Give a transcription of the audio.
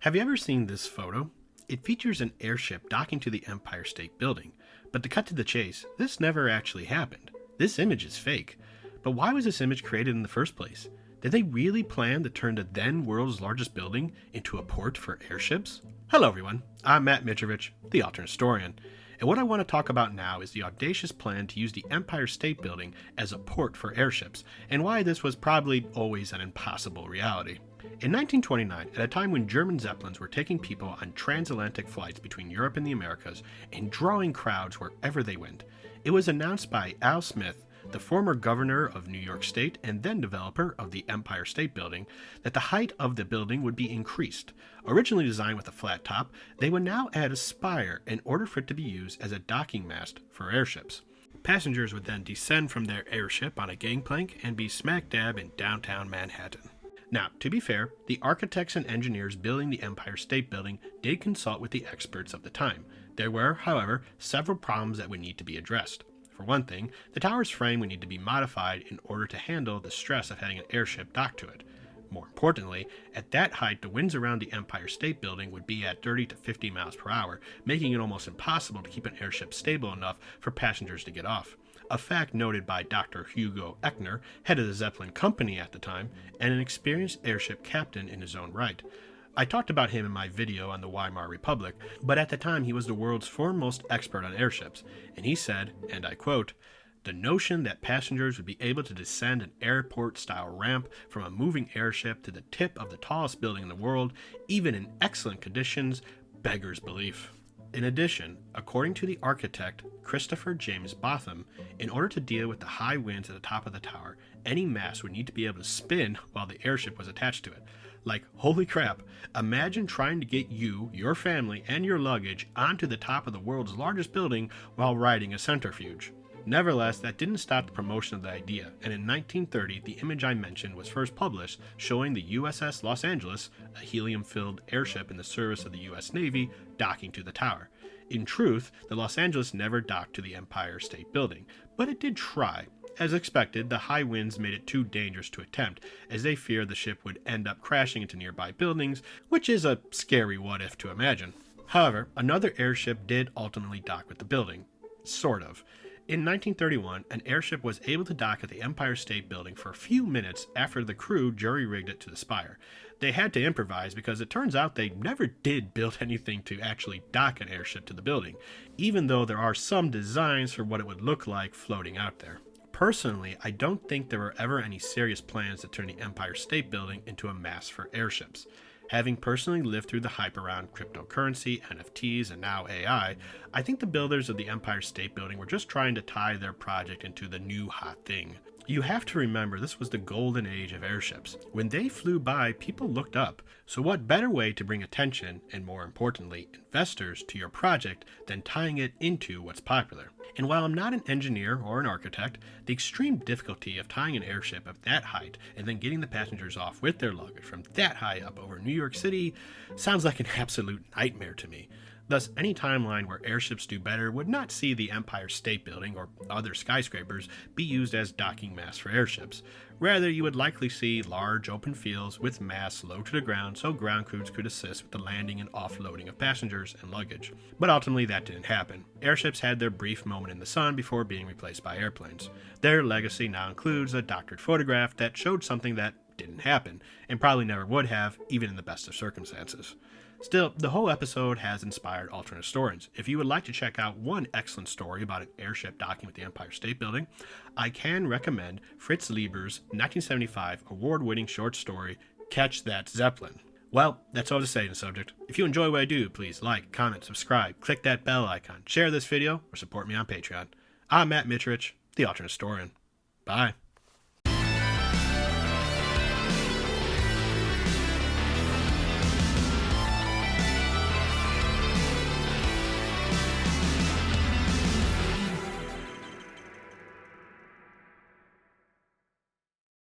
Have you ever seen this photo? It features an airship docking to the Empire State Building. But to cut to the chase, this never actually happened. This image is fake. But why was this image created in the first place? Did they really plan to turn the then world's largest building into a port for airships? Hello everyone, I'm Matt Mitrovich, the alternate historian. And what I want to talk about now is the audacious plan to use the Empire State Building as a port for airships, and why this was probably always an impossible reality. In 1929, at a time when German Zeppelins were taking people on transatlantic flights between Europe and the Americas and drawing crowds wherever they went, it was announced by Al Smith, the former governor of New York State and then developer of the Empire State Building, that the height of the building would be increased. Originally designed with a flat top, they would now add a spire in order for it to be used as a docking mast for airships. Passengers would then descend from their airship on a gangplank and be smack dab in downtown Manhattan. Now, to be fair, the architects and engineers building the Empire State Building did consult with the experts of the time. There were, however, several problems that would need to be addressed. For one thing, the tower's frame would need to be modified in order to handle the stress of having an airship docked to it. More importantly, at that height, the winds around the Empire State Building would be at 30 to 50 miles per hour, making it almost impossible to keep an airship stable enough for passengers to get off. A fact noted by Dr. Hugo Echner, head of the Zeppelin Company at the time, and an experienced airship captain in his own right. I talked about him in my video on the Weimar Republic, but at the time he was the world's foremost expert on airships, and he said, and I quote, "The notion that passengers would be able to descend an airport-style ramp from a moving airship to the tip of the tallest building in the world, even in excellent conditions, beggars belief." In addition, according to the architect Christopher James Botham, in order to deal with the high winds at the top of the tower, any mast would need to be able to spin while the airship was attached to it. Like, holy crap, imagine trying to get you, your family, and your luggage onto the top of the world's largest building while riding a centrifuge. Nevertheless, that didn't stop the promotion of the idea, and in 1930, the image I mentioned was first published showing the USS Los Angeles, a helium-filled airship in the service of the US Navy, docking to the tower. In truth, the Los Angeles never docked to the Empire State Building, but it did try. As expected, the high winds made it too dangerous to attempt, as they feared the ship would end up crashing into nearby buildings, which is a scary what-if to imagine. However, another airship did ultimately dock with the building. Sort of. In 1931, an airship was able to dock at the Empire State Building for a few minutes after the crew jury-rigged it to the spire. They had to improvise because it turns out they never did build anything to actually dock an airship to the building, even though there are some designs for what it would look like floating out there. Personally, I don't think there were ever any serious plans to turn the Empire State Building into a mast for airships. Having personally lived through the hype around cryptocurrency, NFTs, and now AI, I think the builders of the Empire State Building were just trying to tie their project into the new hot thing. You have to remember this was the golden age of airships. When they flew by, people looked up. So what better way to bring attention, and more importantly, investors to your project than tying it into what's popular? And while I'm not an engineer or an architect, the extreme difficulty of tying an airship of that height and then getting the passengers off with their luggage from that high up over New York City sounds like an absolute nightmare to me. Thus, any timeline where airships do better would not see the Empire State Building or other skyscrapers be used as docking masts for airships. Rather, you would likely see large open fields with masts low to the ground so ground crews could assist with the landing and offloading of passengers and luggage. But ultimately, that didn't happen. Airships had their brief moment in the sun before being replaced by airplanes. Their legacy now includes a doctored photograph that showed something that didn't happen, and probably never would have, even in the best of circumstances. Still, the whole episode has inspired alternate historians. If you would like to check out one excellent story about an airship docking with the Empire State Building, I can recommend Fritz Lieber's 1975 award-winning short story, Catch That Zeppelin. Well, that's all to say on the subject. If you enjoy what I do, please like, comment, subscribe, click that bell icon, share this video, or support me on Patreon. I'm Matt Mitrovich, the alternate historian. Bye.